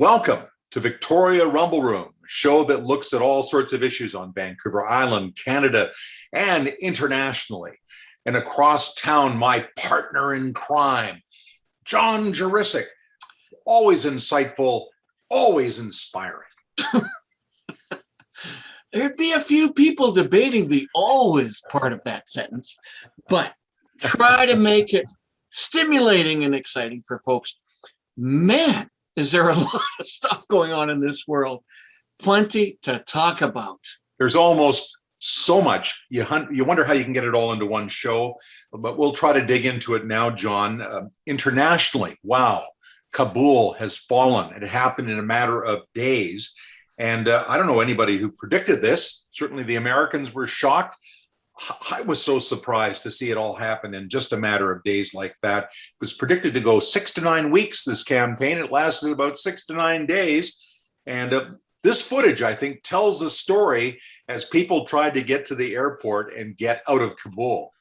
Welcome to Victoria Rumble Room, a show that looks at all sorts of issues on Vancouver Island, Canada, and internationally. And across town, my partner in crime, John Juricic, always insightful, always inspiring. There'd be a few people debating the always part of that sentence, but try to make it stimulating and exciting for folks. Man, is there a lot of stuff going on in this world? Plenty to talk about. There's almost so much. You wonder how you can get it all into one show, but we'll try to dig into it now, John. Internationally, wow, Kabul has fallen. It happened in a matter of days. And I don't know anybody who predicted this. Certainly the Americans were shocked. I was so surprised to see it all happen in just a matter of days like that. It was predicted to go 6 to 9 weeks, this campaign. It lasted about 6 to 9 days. And this footage, I think, tells the story as people tried to get to the airport and get out of Kabul.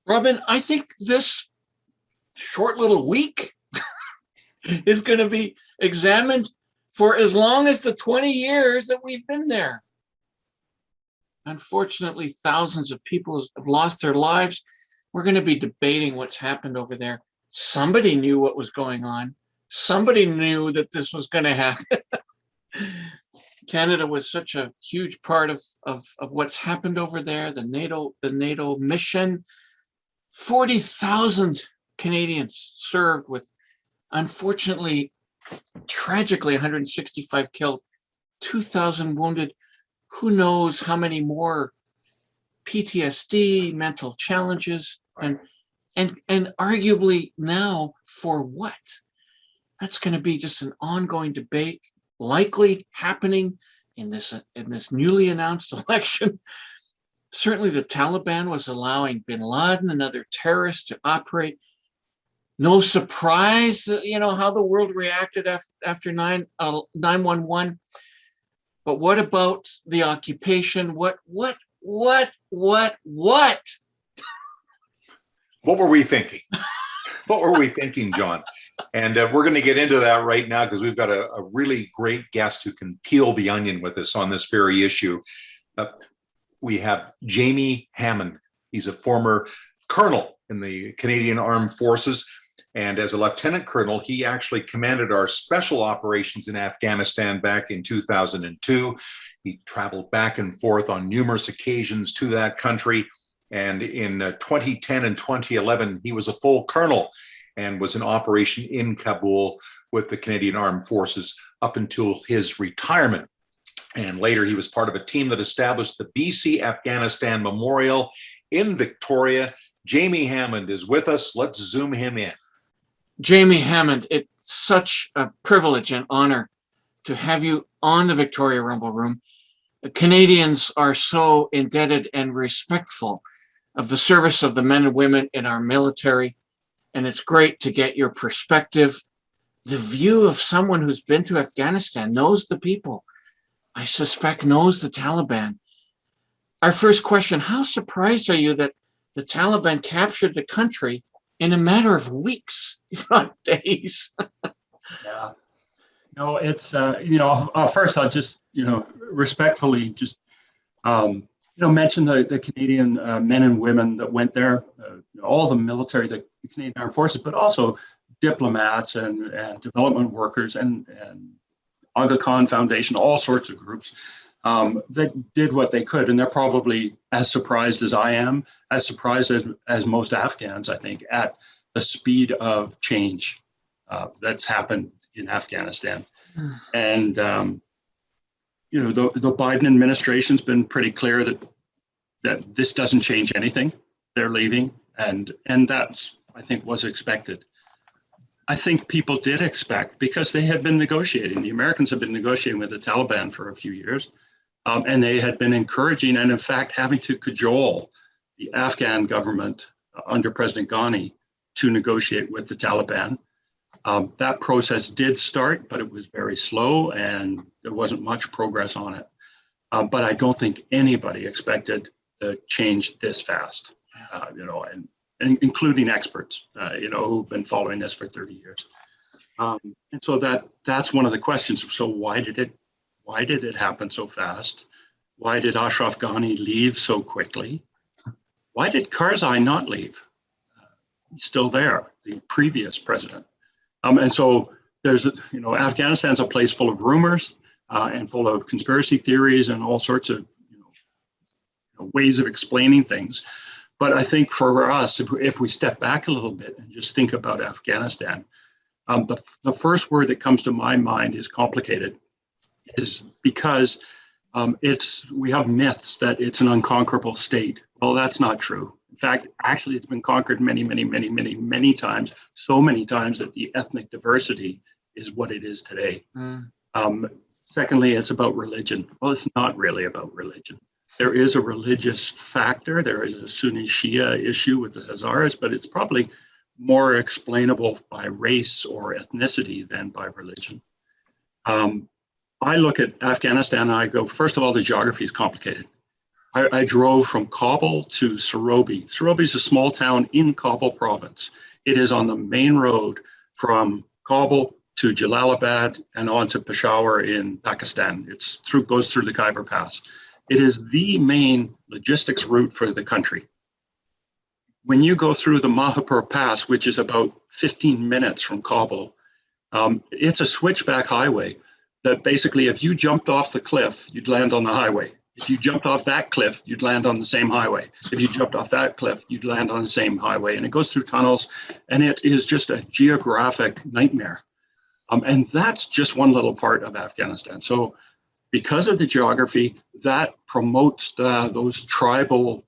Robin, I think this short little week is going to be examined for as long as the 20 years that we've been there. Unfortunately, thousands of people have lost their lives. We're going to be debating what's happened over there. Somebody knew what was going on. Somebody knew that this was going to happen. Canada was such a huge part of what's happened over there. The NATO mission. 40,000 Canadians served with, unfortunately, tragically, 165 killed, 2,000 wounded. Who knows how many more PTSD, mental challenges, and arguably now for what? That's going to be just an ongoing debate, likely happening in this newly announced election. Certainly the Taliban was allowing bin Laden and other terrorists to operate. No surprise, how the world reacted after 9/11. But what about the occupation? What? What were we thinking? What were we thinking, John? And we're going to get into that right now because we've got a really great guest who can peel the onion with us on this very issue. We have Jamie Hammond. He's a former colonel in the Canadian Armed Forces. And as a lieutenant colonel, he actually commanded our special operations in Afghanistan back in 2002. He traveled back and forth on numerous occasions to that country. And in 2010 and 2011, he was a full colonel and was in operation in Kabul with the Canadian Armed Forces up until his retirement. And later, he was part of a team that established the BC Afghanistan Memorial in Victoria. Jamie Hammond is with us. Let's zoom him in. Jamie Hammond, it's such a privilege and honor to have you on the Victoria Rumble Room. Canadians are so indebted and respectful of the service of the men and women in our military, and it's great to get your perspective. The view of someone who's been to Afghanistan, knows the people, I suspect knows the Taliban. Our first question, how surprised are you that the Taliban captured the country in a matter of weeks, if not days? Yeah. No, it's, first I'll just, respectfully just, mention the Canadian men and women that went there, all the military, the Canadian Armed Forces, but also diplomats and development workers and Aga Khan Foundation, all sorts of groups that did what they could. And they're probably as surprised as I am, as surprised as most Afghans, I think, at the speed of change that's happened in Afghanistan. And, the Biden administration's been pretty clear that this doesn't change anything. They're leaving. And that's, I think, was expected. I think people did expect, because they had been negotiating. The Americans have been negotiating with the Taliban for a few years, and they had been encouraging and, in fact, having to cajole the Afghan government under President Ghani to negotiate with the Taliban. That process did start, but it was very slow and there wasn't much progress on it. But I don't think anybody expected the change this fast, and including experts, who've been following this for 30 years. And so that's one of the questions. So why did it happen so fast? Why did Ashraf Ghani leave so quickly? Why did Karzai not leave? He's still there, the previous president. And so there's, Afghanistan's a place full of rumors and full of conspiracy theories and all sorts of ways of explaining things. But I think for us, if we step back a little bit and just think about Afghanistan, the first word that comes to my mind is complicated, is because we have myths that it's an unconquerable state. Well, that's not true. In fact, actually, it's been conquered many, many, many, many, many times, so many times that the ethnic diversity is what it is today. Secondly, it's about religion. Well, it's not really about religion. There is a religious factor. There is a Sunni Shia issue with the Hazaras, but it's probably more explainable by race or ethnicity than by religion. I look at Afghanistan and I go, first of all, the geography is complicated. I drove from Kabul to Sarobi. Sarobi is a small town in Kabul province. It is on the main road from Kabul to Jalalabad and on to Peshawar in Pakistan. Goes through the Khyber Pass. It is the main logistics route for the country. When you go through the Mahapur Pass, which is about 15 minutes from Kabul, it's a switchback highway that basically if you jumped off the cliff, you'd land on the highway. If you jumped off that cliff, you'd land on the same highway. If you jumped off that cliff, you'd land on the same highway. And it goes through tunnels, and it is just a geographic nightmare. And that's just one little part of Afghanistan. So because of the geography, that promotes those tribal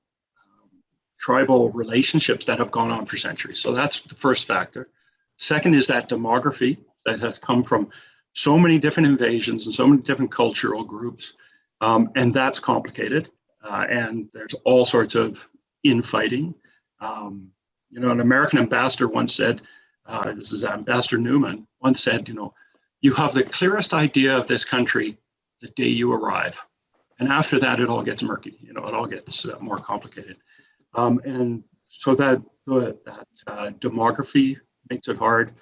relationships that have gone on for centuries. So that's the first factor. Second is that demography that has come from so many different invasions and so many different cultural groups. And that's complicated. And there's all sorts of infighting. An American ambassador once said, this is Ambassador Newman, once said, you have the clearest idea of this country the day you arrive. And after that, it all gets murky. It all gets more complicated. And so that demography makes it hard.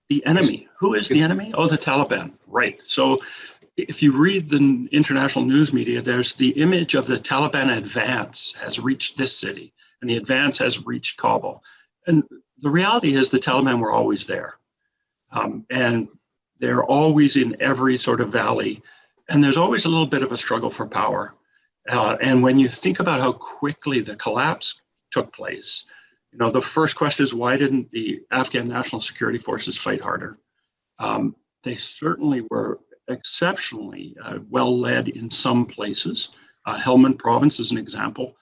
The enemy, who is the enemy? Oh, the Taliban, right. So if you read the international news media, there's the image of the Taliban advance has reached this city and the advance has reached Kabul. And the reality is the Taliban were always there. And they're always in every sort of valley. And there's always a little bit of a struggle for power. And when you think about how quickly the collapse took place, the first question is, why didn't the Afghan National Security Forces fight harder? They certainly were exceptionally well led in some places. Helmand province is an example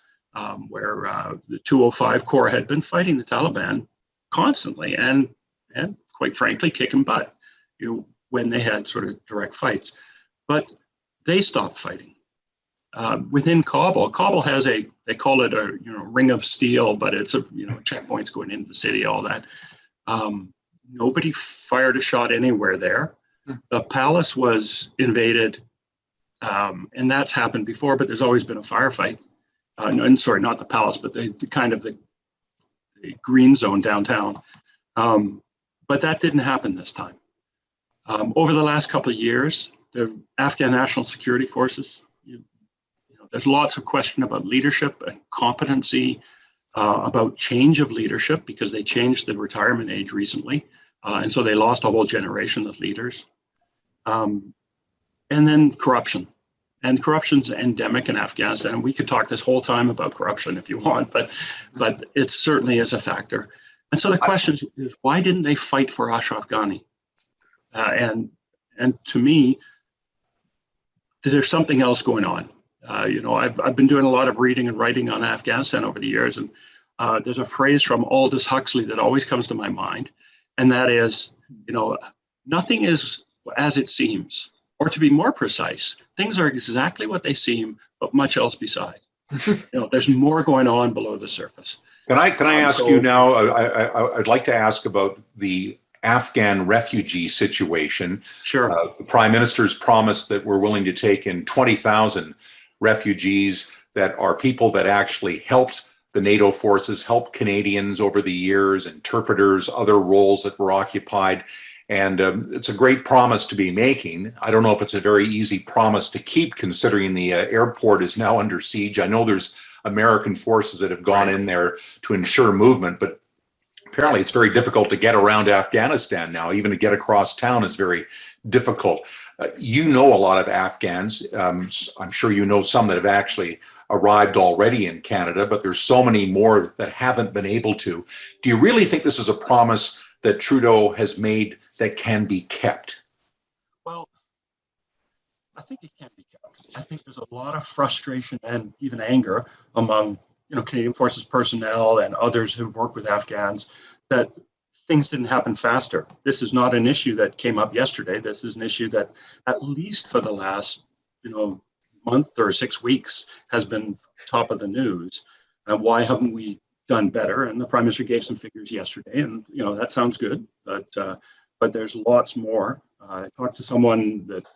where the 205 Corps had been fighting the Taliban constantly and quite frankly, kicking butt when they had sort of direct fights. But they stopped fighting. Within Kabul has they call it a ring of steel, but it's checkpoints going into the city, all that. Nobody fired a shot anywhere there. The palace was invaded, and that's happened before, but there's always been a firefight. Sorry, not the palace, but the green zone downtown. But that didn't happen this time. Over the last couple of years, the Afghan National Security Forces, there's lots of question about leadership and competency, about change of leadership because they changed the retirement age recently. And so they lost a whole generation of leaders. And then corruption. And corruption's endemic in Afghanistan. We could talk this whole time about corruption if you want, but it certainly is a factor. And so the question is, why didn't they fight for Ashraf Ghani? And to me, there's something else going on. I've been doing a lot of reading and writing on Afghanistan over the years, and there's a phrase from Aldous Huxley that always comes to my mind, and that is, nothing is as it seems, or to be more precise, things are exactly what they seem, but much else beside. there's more going on below the surface. Can I ask you now? I'd like to ask about the Afghan refugee situation. Sure. The Prime Minister's promised that we're willing to take in 20,000 refugees that are people that actually helped the NATO forces, helped Canadians over the years, interpreters, other roles that were occupied. And it's a great promise to be making. I don't know if it's a very easy promise to keep, considering the airport is now under siege. I know there's American forces that have gone in there to ensure movement, but apparently it's very difficult to get around Afghanistan now. Even to get across town is very difficult. You know a lot of Afghans. I'm sure you know some that have actually arrived already in Canada, but there's so many more that haven't been able to. Do you really think this is a promise that Trudeau has made that can be kept? Well, I think it can be kept. I think there's a lot of frustration and even anger among Canadian Forces personnel and others who've worked with Afghans that things didn't happen faster. This is not an issue that came up yesterday. This is an issue that at least for the last month or 6 weeks has been top of the news. And why haven't we done better? And the Prime Minister gave some figures yesterday, and that sounds good, but there's lots more. I talked to someone that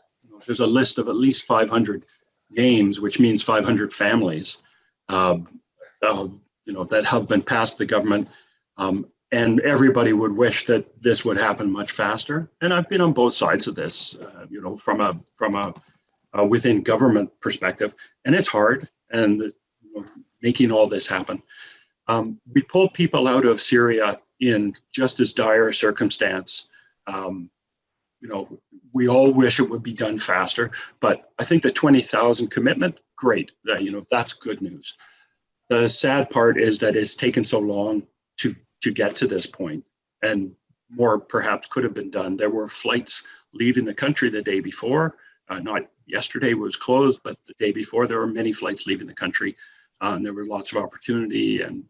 there's a list of at least 500 names, which means 500 families, that have been passed the government, and everybody would wish that this would happen much faster. And I've been on both sides of this, from a within government perspective, and it's hard. And making all this happen. We pulled people out of Syria in just as dire a circumstance. We all wish it would be done faster, but I think the 20,000 commitment, great. That's good news. The sad part is that it's taken so long to get to this point, and more perhaps could have been done. There were flights leaving the country the day before. Not yesterday was closed, but the day before there were many flights leaving the country. And there were lots of opportunity, and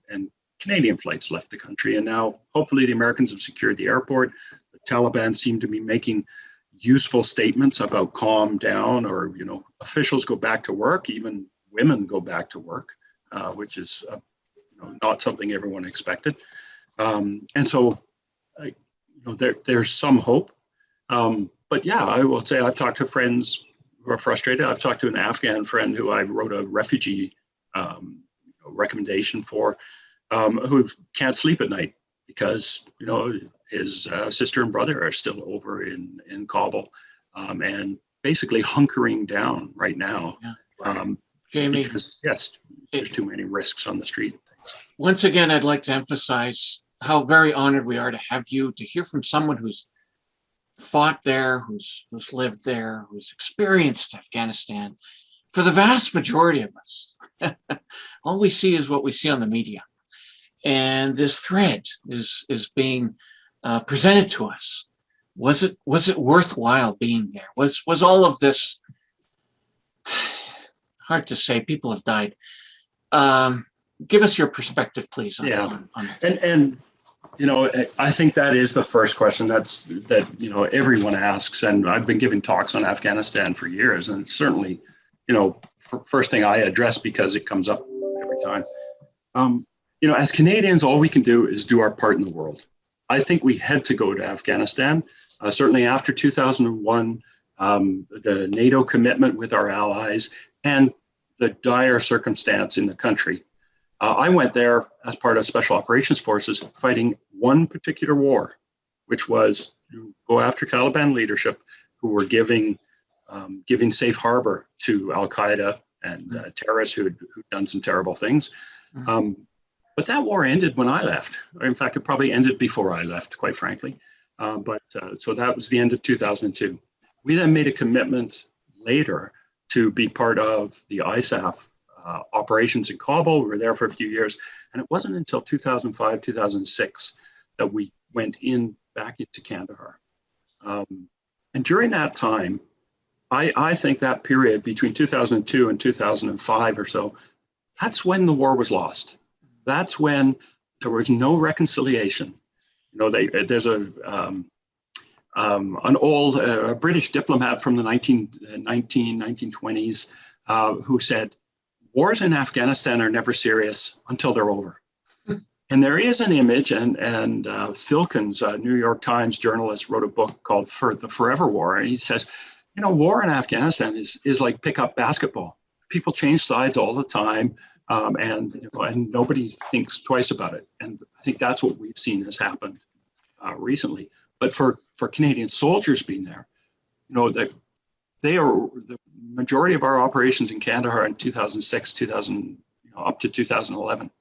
Canadian flights left the country. And now, hopefully, the Americans have secured the airport. The Taliban seem to be making useful statements about calm down, or officials go back to work. Even women go back to work, which is not something everyone expected. And so, there's some hope. But yeah, I will say I've talked to friends who are frustrated. I've talked to an Afghan friend who I wrote a refugee recommendation for, who can't sleep at night because his sister and brother are still over in Kabul, and basically hunkering down right now. Yeah. Jamie, because yes, there's too many risks on the street. Once again, I'd like to emphasize how very honored we are to have you, to hear from someone who's fought there, who's lived there, who's experienced Afghanistan. For the vast majority of us, all we see is what we see on the media. And this thread is being presented to us. Was it worthwhile being there? Was all of this, hard to say, people have died. Give us your perspective, please. On and I think that is the first question that everyone asks. And I've been giving talks on Afghanistan for years, and certainly, first thing I address because it comes up every time. As Canadians, all we can do is do our part in the world. I think we had to go to Afghanistan. Certainly after 2001, the NATO commitment with our allies and the dire circumstance in the country. I went there as part of Special Operations Forces fighting one particular war, which was to go after Taliban leadership who were giving safe harbor to Al-Qaeda and terrorists who'd done some terrible things. But that war ended when I left. Or in fact, it probably ended before I left, quite frankly. So that was the end of 2002. We then made a commitment later to be part of the ISAF operations in Kabul. We were there for a few years. And it wasn't until 2005, 2006 that we went back into Kandahar. And during that time, I think that period between 2002 and 2005 or so, that's when the war was lost. That's when there was no reconciliation. There's an old British diplomat from the 1920s who said, wars in Afghanistan are never serious until they're over. And there is an image, and Filkins, a New York Times journalist, wrote a book called The Forever War. And he says, war in Afghanistan is like pickup basketball. People change sides all the time, and nobody thinks twice about it. And I think that's what we've seen has happened recently. But for Canadian soldiers being there, that they are the majority of our operations in Kandahar in 2006, 2000, up to 2011.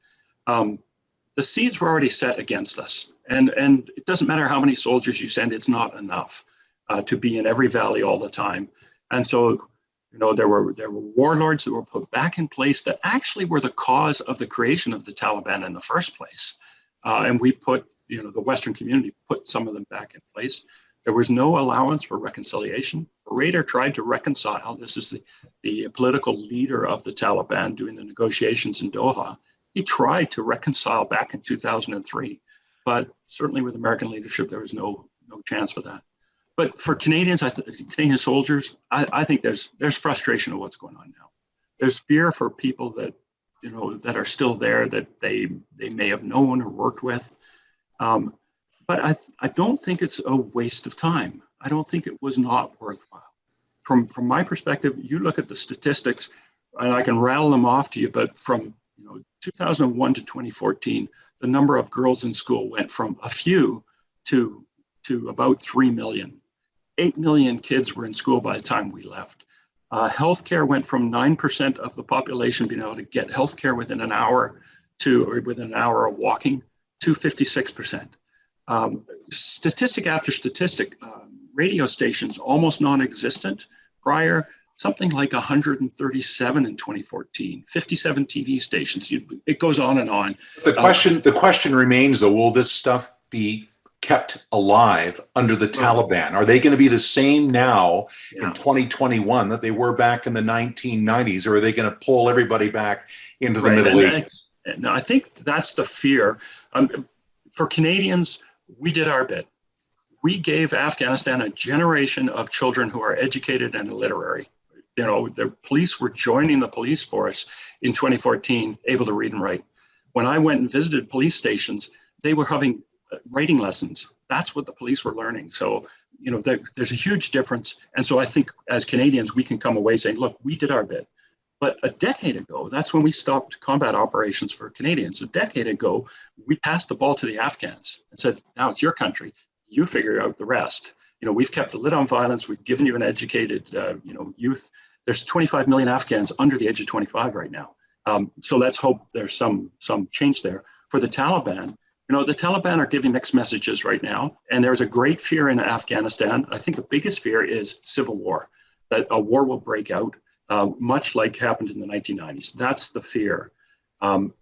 The seeds were already set against us, and it doesn't matter how many soldiers you send; it's not enough to be in every valley all the time. And so, there were warlords that were put back in place that actually were the cause of the creation of the Taliban in the first place. And we put, the Western community put some of them back in place. There was no allowance for reconciliation. Adair tried to reconcile. This is the political leader of the Taliban doing the negotiations in Doha. He tried to reconcile back in 2003, but certainly with American leadership, there was no chance for that. But for Canadians, Canadian soldiers, I think there's frustration of what's going on now. There's fear for people that that are still there that they may have known or worked with. But I don't think it's a waste of time. I don't think it was not worthwhile. From my perspective, you look at the statistics, and I can rattle them off to you. But from 2001 to 2014, the number of girls in school went from a few to about 3 million. 8 million kids were in school by the time we left. Healthcare went from 9% of the population being able to get healthcare within an hour of walking to 56%. Statistic after statistic, radio stations almost non-existent prior. Something like 137 in 2014, 57 TV stations. It goes on and on. The question remains, though, will this stuff be kept alive under the Taliban? Are they going to be the same now in 2021 that they were back in the 1990s, or are they going to pull everybody back into the Middle East? No, I think that's the fear. For Canadians, we did our bit. We gave Afghanistan a generation of children who are educated and literary. The police were joining the police force in 2014, able to read and write. When I went and visited police stations, they were having writing lessons. That's what the police were learning. So, there's a huge difference. And so I think as Canadians, we can come away saying, look, we did our bit. But a decade ago, that's when we stopped combat operations for Canadians. A decade ago, we passed the ball to the Afghans and said, now it's your country. You figure out the rest. We've kept a lid on violence. We've given you an educated, youth. There's 25 million Afghans under the age of 25 right now. So let's hope there's some change there. For the Taliban, the Taliban are giving mixed messages right now. And there's a great fear in Afghanistan. I think the biggest fear is civil war, that a war will break out, much like happened in the 1990s. That's the fear.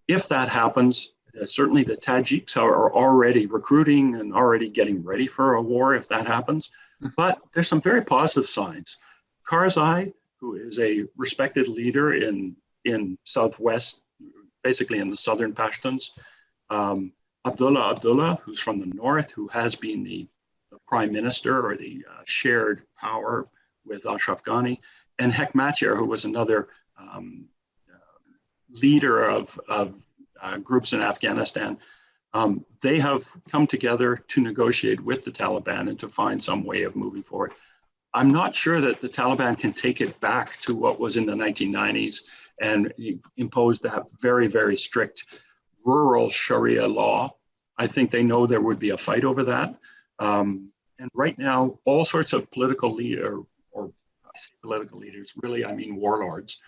If that happens, certainly the Tajiks are already recruiting and already getting ready for a war if that happens. But there's some very positive signs. Karzai, who is a respected leader in Southwest, basically in the Southern Pashtuns, Abdullah, who's from the north, who has been the prime minister or the shared power with Ashraf Ghani, and Hekmatyar, who was another leader of groups in Afghanistan. They have come together to negotiate with the Taliban and to find some way of moving forward. I'm not sure that the Taliban can take it back to what was in the 1990s and impose that very, very strict rural Sharia law. I think they know there would be a fight over that. And right now, all sorts of political leaders, really, I mean warlords,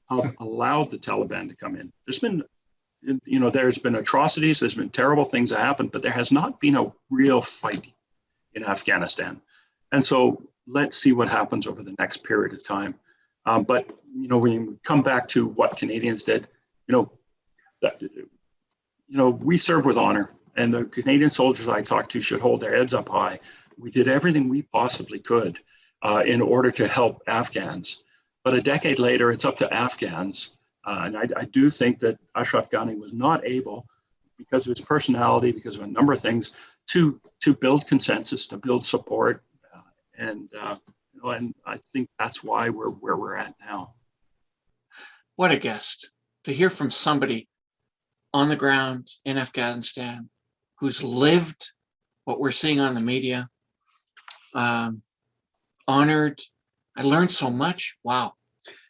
have allowed the Taliban to come in. There's been atrocities, there's been terrible things that happened, but there has not been a real fight in Afghanistan. And so let's see what happens over the next period of time. But when you come back to what Canadians did, we serve with honor, and the Canadian soldiers I talked to should hold their heads up high. We did everything we possibly could in order to help Afghans. But a decade later, it's up to Afghans. And I do think that Ashraf Ghani was not able, because of his personality, because of a number of things, to build consensus, to build support. And I think that's why we're where we're at now. What a guest. to hear from somebody on the ground in Afghanistan who's lived what we're seeing on the media. Honored. I learned so much. Wow.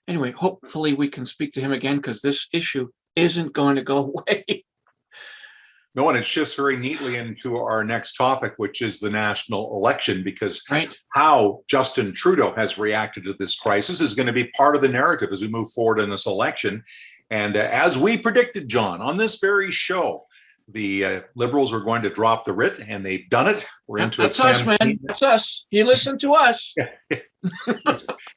Anyway, hopefully we can speak to him again, because this issue isn't going to go away. No, and it shifts very neatly into our next topic, which is the national election, because how Justin Trudeau has reacted to this crisis is going to be part of the narrative as we move forward in this election. And as we predicted, John, on this very show, the Liberals were going to drop the writ, and they've done it. We're into That's us, man. That's us. He listened to us.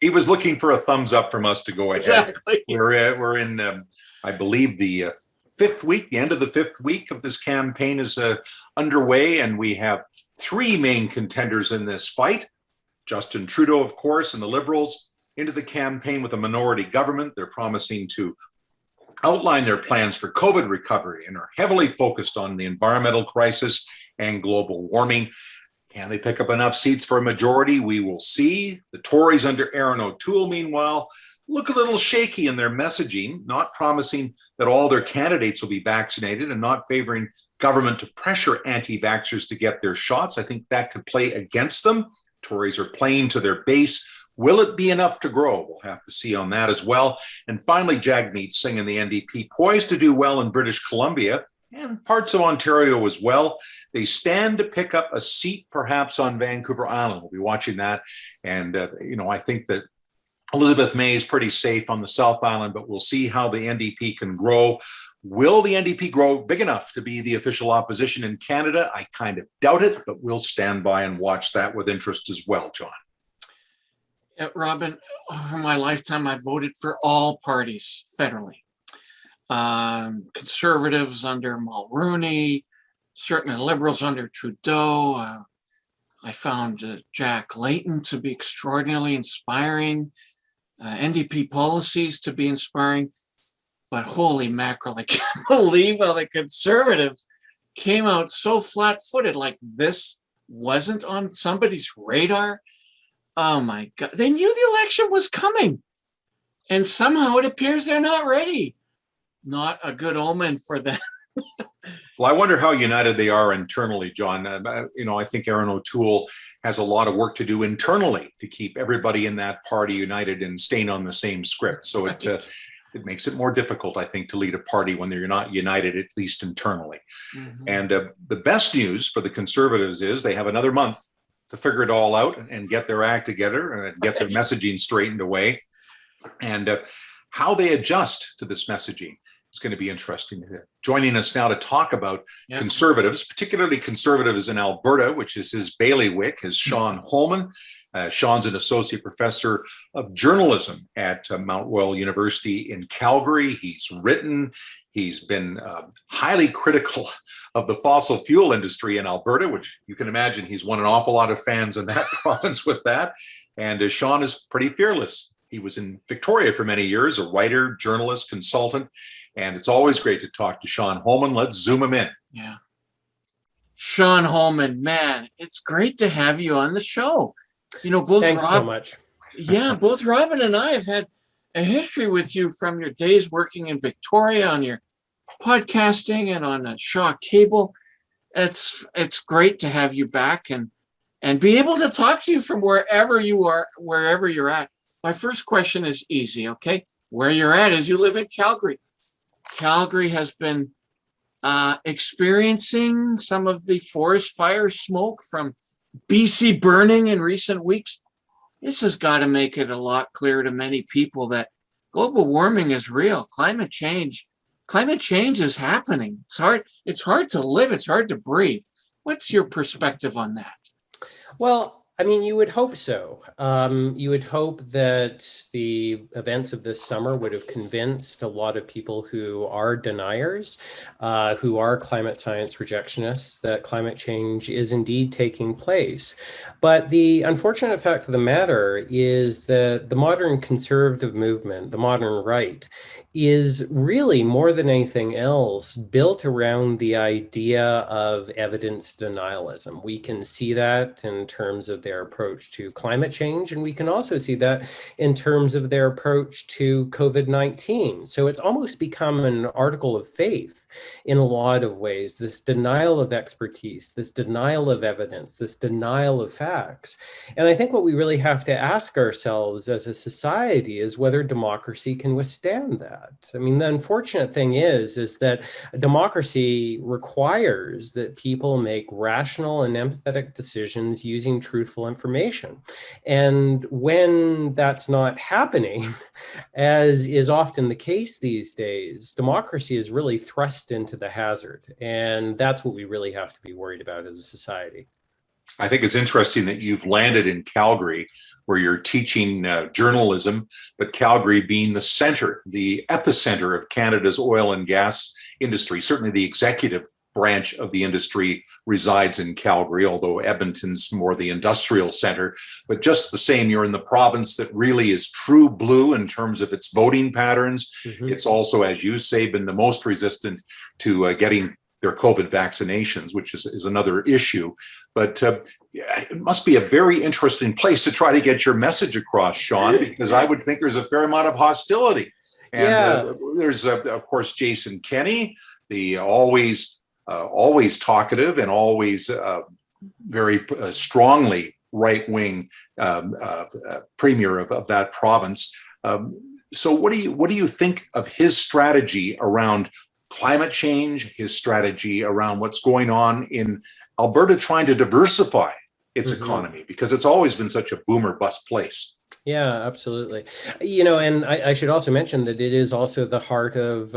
He was looking for a thumbs up from us to go ahead. Exactly. We're in, I believe, the fifth week. The end of the fifth week of this campaign is underway, and we have three main contenders in this fight. Justin Trudeau, of course, and the Liberals into the campaign with a minority government. They're promising to outline their plans for COVID recovery and are heavily focused on the environmental crisis and global warming. Can they pick up enough seats for a majority? We will see. The Tories under Aaron O'Toole, meanwhile, look a little shaky in their messaging, not promising that all their candidates will be vaccinated and not favoring government to pressure anti-vaxxers to get their shots. I think that could play against them. Tories are playing to their base. Will it be enough to grow? We'll have to see on that as well. And finally, Jagmeet Singh and the NDP, poised to do well in British Columbia and parts of Ontario as well. They stand to pick up a seat perhaps on Vancouver Island. We'll be watching that. And, I think that Elizabeth May is pretty safe on the South Island, but we'll see how the NDP can grow. Will the NDP grow big enough to be the official opposition in Canada? I kind of doubt it, but we'll stand by and watch that with interest as well, John. Yeah, Robin, over my lifetime, I voted for all parties federally. Conservatives under Mulroney, certainly Liberals under Trudeau. I found Jack Layton to be extraordinarily inspiring, NDP policies to be inspiring, but holy mackerel, I can't believe how the Conservatives came out so flat-footed, like this wasn't on somebody's radar. Oh my God, they knew the election was coming, and somehow it appears they're not ready. Not a good omen for them. Well, I wonder how united they are internally, John. I think Aaron O'Toole has a lot of work to do internally to keep everybody in that party united and staying on the same script. So it makes it more difficult, I think, to lead a party when they're not united, at least internally. Mm-hmm. And the best news for the Conservatives is they have another month to figure it all out and get their act together and get their messaging straightened away. And how they adjust to this messaging is going to be interesting. Joining us now to talk about Conservatives, particularly Conservatives in Alberta, which is his bailiwick, is Sean Holman. Sean's an associate professor of journalism at Mount Royal University in Calgary. He's been highly critical of the fossil fuel industry in Alberta, which you can imagine he's won an awful lot of fans in that province with that. And Sean is pretty fearless. He was in Victoria for many years, a writer, journalist, consultant, and it's always great to talk to Sean Holman. Let's zoom him in. Yeah. Sean Holman, man, it's great to have you on the show. Thanks so much. Yeah, both Robin and I have had a history with you from your days working in Victoria on your podcasting and on Shaw Cable. It's great to have you back and be able to talk to you from wherever you are, wherever you're at. My first question is easy, okay? Where you're at is you live in Calgary. Calgary has been experiencing some of the forest fire smoke from BC burning in recent weeks. This has got to make it a lot clearer to many people that global warming is real. Climate change is happening. It's hard to live. It's hard to breathe. What's your perspective on that? Well, I mean, you would hope so. You would hope that the events of this summer would have convinced a lot of people who are deniers, who are climate science rejectionists, that climate change is indeed taking place. But the unfortunate fact of the matter is that the modern conservative movement, the modern right, is really more than anything else built around the idea of evidence denialism. We can see that in terms of their approach to climate change. And we can also see that in terms of their approach to COVID-19. So it's almost become an article of faith in a lot of ways, this denial of expertise, this denial of evidence, this denial of facts. And I think what we really have to ask ourselves as a society is whether democracy can withstand that. I mean, the unfortunate thing is that democracy requires that people make rational and empathetic decisions using truthful information. And when that's not happening, as is often the case these days, democracy is really thrust into the hazard. And that's what we really have to be worried about as a society. I think it's interesting that you've landed in Calgary, where you're teaching journalism, but Calgary being the center, the epicenter of Canada's oil and gas industry. Certainly the executive branch of the industry resides in Calgary, although Edmonton's more the industrial center. But just the same, you're in the province that really is true blue in terms of its voting patterns. Mm-hmm. It's also, as you say, been the most resistant to getting their COVID vaccinations, which is another issue. But it must be a very interesting place to try to get your message across, Sean, because I would think there's a fair amount of hostility. And there's, of course, Jason Kenney, the always talkative and always very strongly right-wing premier of that province. So what do you think of his strategy around climate change, his strategy around what's going on in Alberta, trying to diversify its economy, because it's always been such a boom or bust place? Yeah, absolutely. You know, and I should also mention that it is also the heart of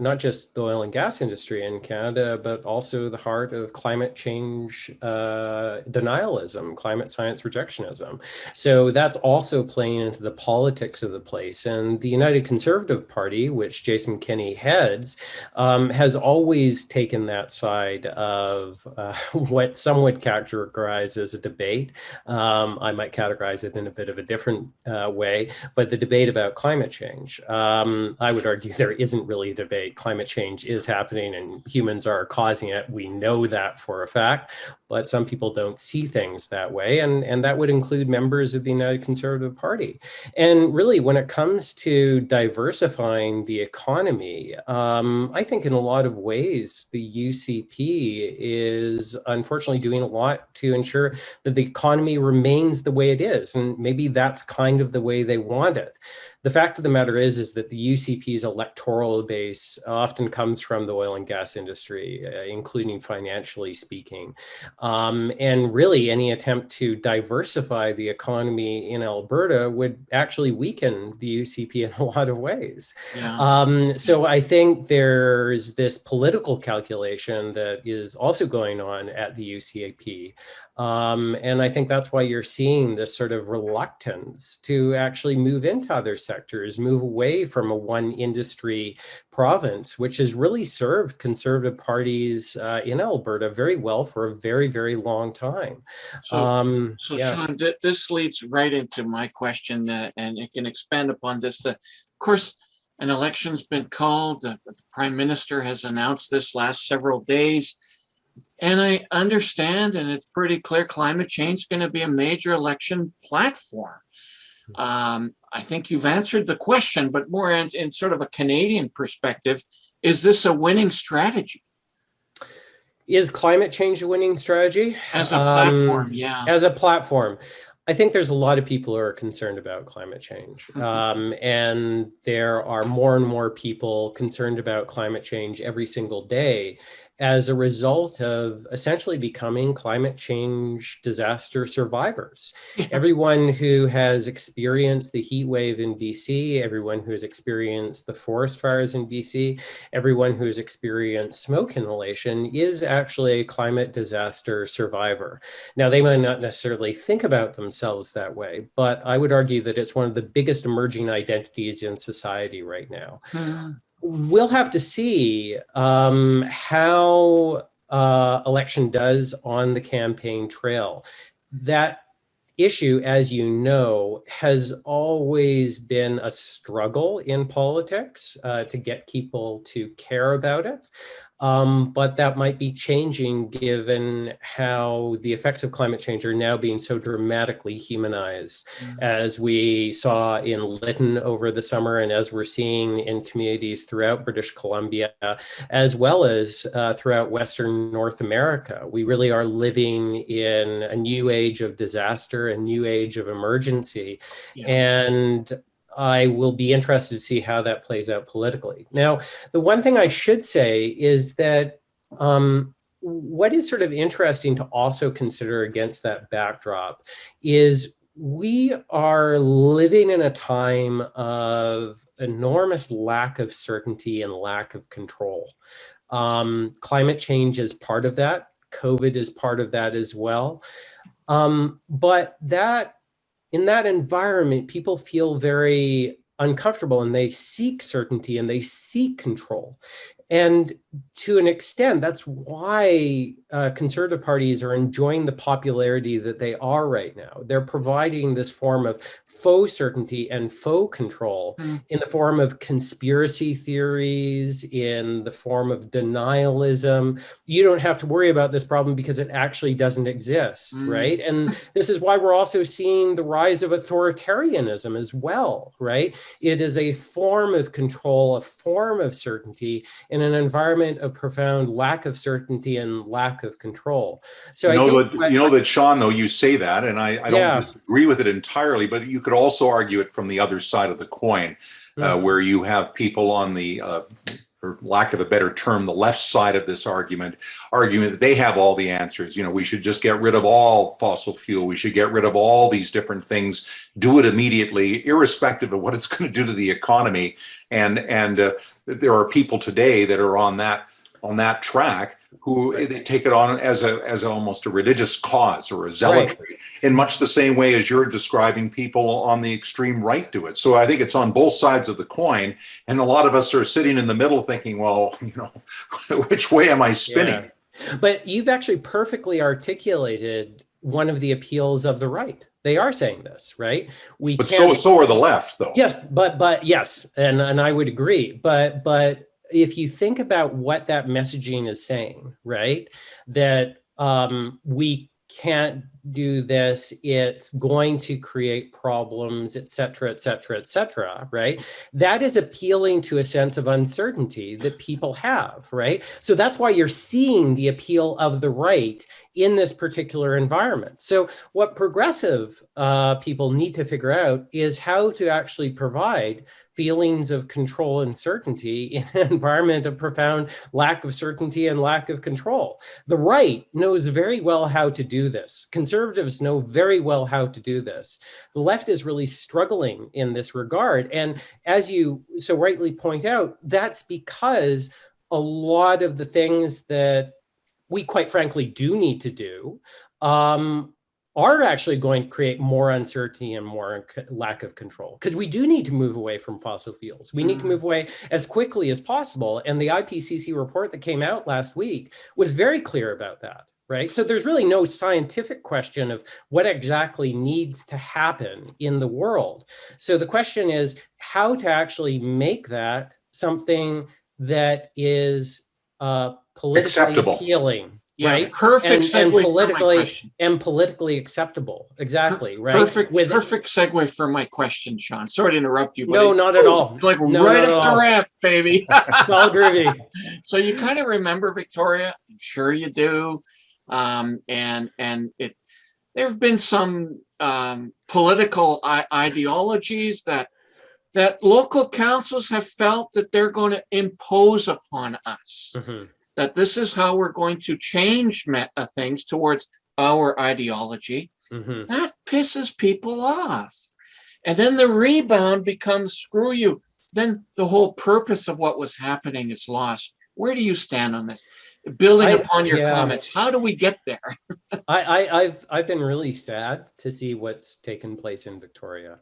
not just the oil and gas industry in Canada, but also the heart of climate change denialism, climate science rejectionism. So that's also playing into the politics of the place. And the United Conservative Party, which Jason Kenney heads, has always taken that side of what some would categorize as a debate. I might categorize it in a bit of a different way, but the debate about climate change. I would argue there isn't really a debate. Climate change is happening and humans are causing it. We know that for a fact, but some people don't see things that way. And that would include members of the United Conservative Party. And really, when it comes to diversifying the economy, I think in a lot of ways, the UCP is unfortunately doing a lot to ensure that the economy remains the way it is. And maybe that's kind of the way they want it. The fact of the matter is that the UCP's electoral base often comes from the oil and gas industry, including financially speaking. And really, any attempt to diversify the economy in Alberta would actually weaken the UCP in a lot of ways. Yeah. So I think there's this political calculation that is also going on at the UCP. And I think that's why you're seeing this sort of reluctance to actually move into other sectors, move away from a one industry province, which has really served Conservative parties in Alberta very well for a very, very long time. So Sean, this leads right into my question, and it can expand upon this. Of course, an election's been called. The Prime Minister has announced this last several days. And I understand, and it's pretty clear, climate change is going to be a major election platform. I think you've answered the question, but more in sort of a Canadian perspective, is this a winning strategy? Is climate change a winning strategy? As a platform, yeah. As a platform. I think there's a lot of people who are concerned about climate change. And there are more and more people concerned about climate change every single day as a result of essentially becoming climate change disaster survivors. Yeah. Everyone who has experienced the heat wave in BC, everyone who has experienced the forest fires in BC, everyone who has experienced smoke inhalation is actually a climate disaster survivor. Now, they might not necessarily think about themselves that way, but I would argue that it's one of the biggest emerging identities in society right now. We'll have to see how election does on the campaign trail. That issue, as you know, has always been a struggle in politics to get people to care about it. but that might be changing given how the effects of climate change are now being so dramatically humanized, as we saw in Lytton over the summer, and as we're seeing in communities throughout British Columbia, as well as throughout Western North America. We really are living in a new age of disaster, a new age of emergency. Yeah. And I will be interested to see how that plays out politically. Now, the one thing I should say is that what is sort of interesting to also consider against that backdrop is we are living in a time of enormous lack of certainty and lack of control. Climate change is part of that. COVID is part of that as well. But that in that environment, people feel very uncomfortable and they seek certainty and they seek control. And to an extent, that's why conservative parties are enjoying the popularity that they are right now. They're providing this form of faux certainty and faux control in the form of conspiracy theories, in the form of denialism. You don't have to worry about this problem because it actually doesn't exist, right? And this is why we're also seeing the rise of authoritarianism as well, right? It is a form of control, a form of certainty in an environment of profound lack of certainty and lack of control. So you know that, Sean, though, you say that, and I don't disagree with it entirely, but you could also argue it from the other side of the coin, where you have people on the, for lack of a better term, the left side of this argument that they have all the answers. You know, we should just get rid of all fossil fuel. We should get rid of all these different things, do it immediately, irrespective of what it's going to do to the economy. And there are people today that are on that track who they take it on as almost a religious cause or a zealotry, in much the same way as you're describing people on the extreme right do it. So I think it's on both sides of the coin, and a lot of us are sitting in the middle thinking, well, you know, which way am I spinning? Yeah. But you've actually perfectly articulated one of the appeals of the right. They are saying this, right? So are the left, though. Yes, but yes, and I would agree. But if you think about what that messaging is saying, right, that we can't do this, it's going to create problems, et cetera, et cetera, et cetera, right? That is appealing to a sense of uncertainty that people have, right? So that's why you're seeing the appeal of the right in this particular environment. So what progressive people need to figure out is how to actually provide feelings of control and certainty in an environment of profound lack of certainty and lack of control. The right knows very well how to do this. Conservatives know very well how to do this. The left is really struggling in this regard. And as you so rightly point out, that's because a lot of the things that we quite frankly do need to do are actually going to create more uncertainty and more lack of control, because we do need to move away from fossil fuels. We need to move away as quickly as possible. And the IPCC report that came out last week was very clear about that, right? So there's really no scientific question of what exactly needs to happen in the world. So the question is how to actually make that something that is politically acceptable, appealing. Yeah, right. Perfect segue and politically acceptable. Exactly. Right. Perfect segue for my question, Sean. Sorry to interrupt you. No, not at all. Like right up the ramp, baby. It's all groovy. So you kind of remember Victoria? I'm sure you do. And there have been some political ideologies that local councils have felt that they're going to impose upon us. Mm-hmm. That this is how we're going to change things towards our ideology. Mm-hmm. That pisses people off. And then the rebound becomes screw you. Then the whole purpose of what was happening is lost. Where do you stand on this? Building upon your comments, how do we get there? I've been really sad to see what's taken place in Victoria,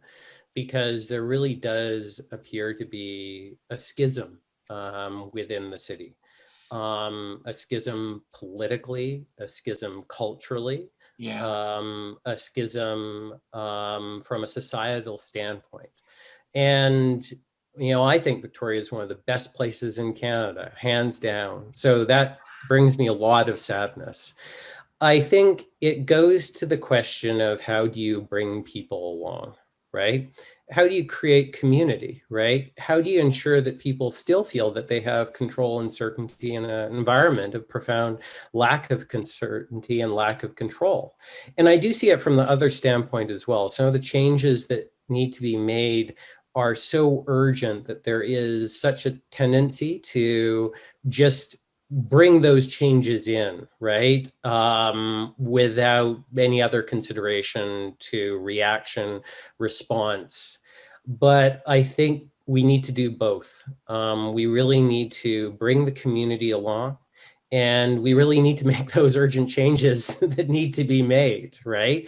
because there really does appear to be a schism within the city. A schism politically, a schism culturally, a schism from a societal standpoint. And I think Victoria is one of the best places in Canada, hands down. So that brings me a lot of sadness. I think it goes to the question of how do you bring people along, right? How do you create community, right? How do you ensure that people still feel that they have control and certainty in an environment of profound lack of certainty and lack of control? And I do see it from the other standpoint as well. Some of the changes that need to be made are so urgent that there is such a tendency to just bring those changes in, right? Without any other consideration to reaction, response. But I think we need to do both. We really need to bring the community along, and we really need to make those urgent changes that need to be made, right?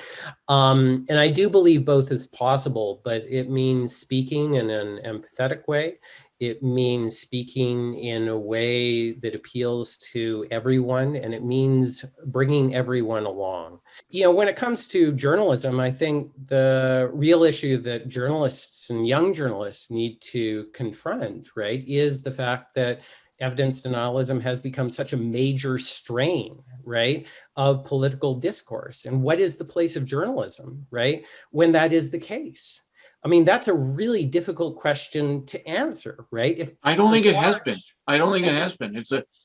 And I do believe both is possible, but it means speaking in an empathetic way. It means speaking in a way that appeals to everyone, and it means bringing everyone along. When it comes to journalism, I think the real issue that journalists and young journalists need to confront, right, is the fact that evidence denialism has become such a major strain, right, of political discourse. And what is the place of journalism, right, when that is the case? I mean, that's a really difficult question to answer, right? I don't think it has been. I don't think it has been.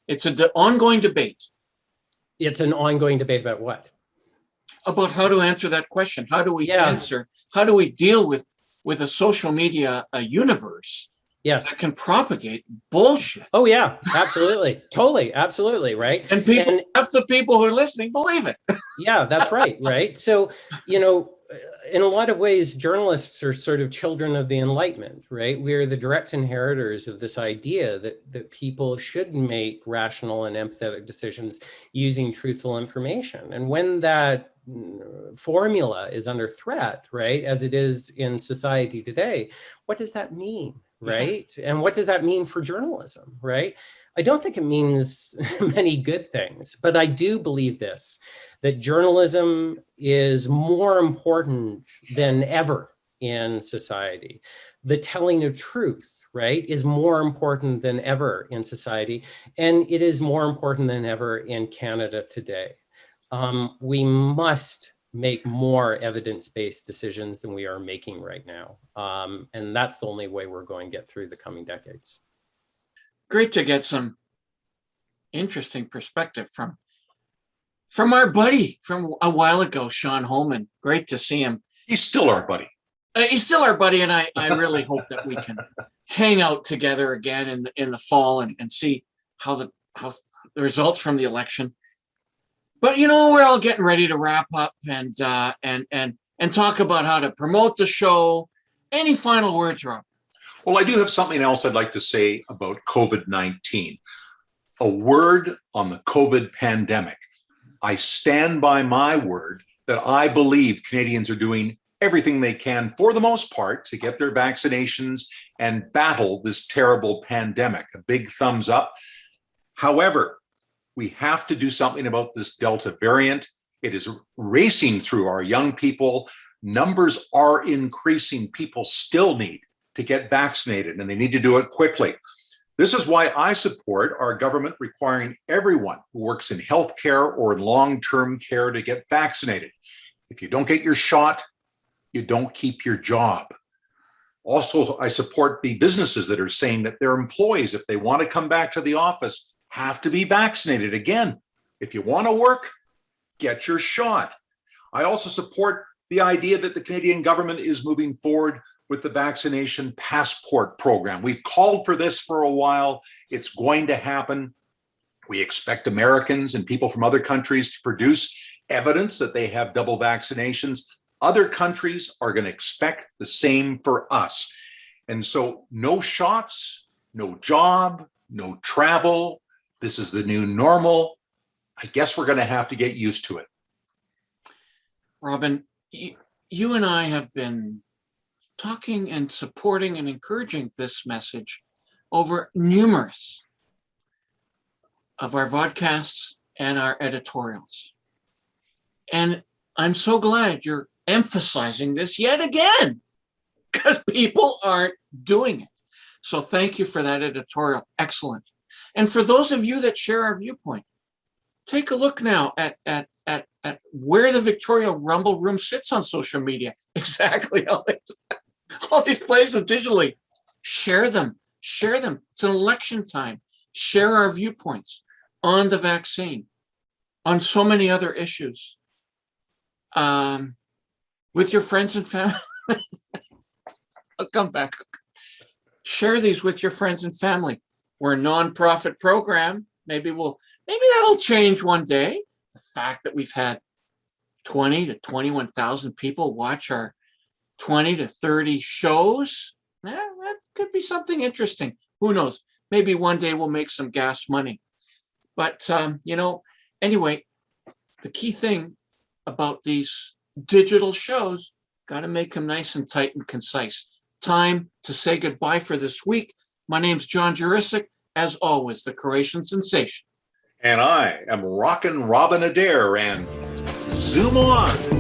It's an ongoing debate. It's an ongoing debate about what? About how to answer that question. How do we answer? How do we deal with a social media universe? Yes. That can propagate bullshit. Oh yeah, absolutely, totally, absolutely, right. And half the people who are listening believe it. Yeah, that's right, right. So in a lot of ways, journalists are sort of children of the Enlightenment, right? We're the direct inheritors of this idea that people should make rational and empathetic decisions using truthful information. And when that formula is under threat, right, as it is in society today, what does that mean, right? Yeah. And what does that mean for journalism, right? I don't think it means many good things, but I do believe this, that journalism is more important than ever in society. The telling of truth, right, is more important than ever in society, and it is more important than ever in Canada today. We must make more evidence-based decisions than we are making right now. And that's the only way we're going to get through the coming decades. Great to get some interesting perspective from our buddy from a while ago, Sean Holman. Great to see him. He's still our buddy. He's still our buddy, and I really hope that we can hang out together again in the fall and see how the results from the election. But we're all getting ready to wrap up and talk about how to promote the show. Any final words, Rob? Well, I do have something else I'd like to say about COVID-19. A word on the COVID pandemic. I stand by my word that I believe Canadians are doing everything they can, for the most part, to get their vaccinations and battle this terrible pandemic. A big thumbs up. However, we have to do something about this Delta variant. It is racing through our young people. Numbers are increasing. People still need to get vaccinated, and they need to do it quickly. This is why I support our government requiring everyone who works in healthcare or in long-term care to get vaccinated. If you don't get your shot, you don't keep your job. Also, I support the businesses that are saying that their employees, if they want to come back to the office, have to be vaccinated. Again, if you want to work, get your shot. I also support the idea that the Canadian government is moving forward with the vaccination passport program. We've called for this for a while. It's going to happen. We expect Americans and people from other countries to produce evidence that they have double vaccinations. Other countries are going to expect the same for us. And so no shots, no job, no travel. This is the new normal. I guess we're going to have to get used to it. Robin, you and I have been talking and supporting and encouraging this message over numerous of our vodcasts and our editorials. And I'm so glad you're emphasizing this yet again, because people aren't doing it. So thank you for that editorial. Excellent. And for those of you that share our viewpoint, take a look now at where the Victoria Rumble Room sits on social media. Exactly. All these places digitally. Share them. Share them. It's an election time. Share our viewpoints on the vaccine, on so many other issues, with your friends and family. I'll come back. Share these with your friends and family. We're a nonprofit program. Maybe that'll change one day. The fact that we've had 20 to 21,000 people watch our 20 to 30 shows, that could be something interesting. Who knows? Maybe one day we'll make some gas money. But, anyway, the key thing about these digital shows, got to make them nice and tight and concise. Time to say goodbye for this week. My name's John Juricic, as always, the Croatian sensation. And I am rockin' Robin Adair, and zoom on.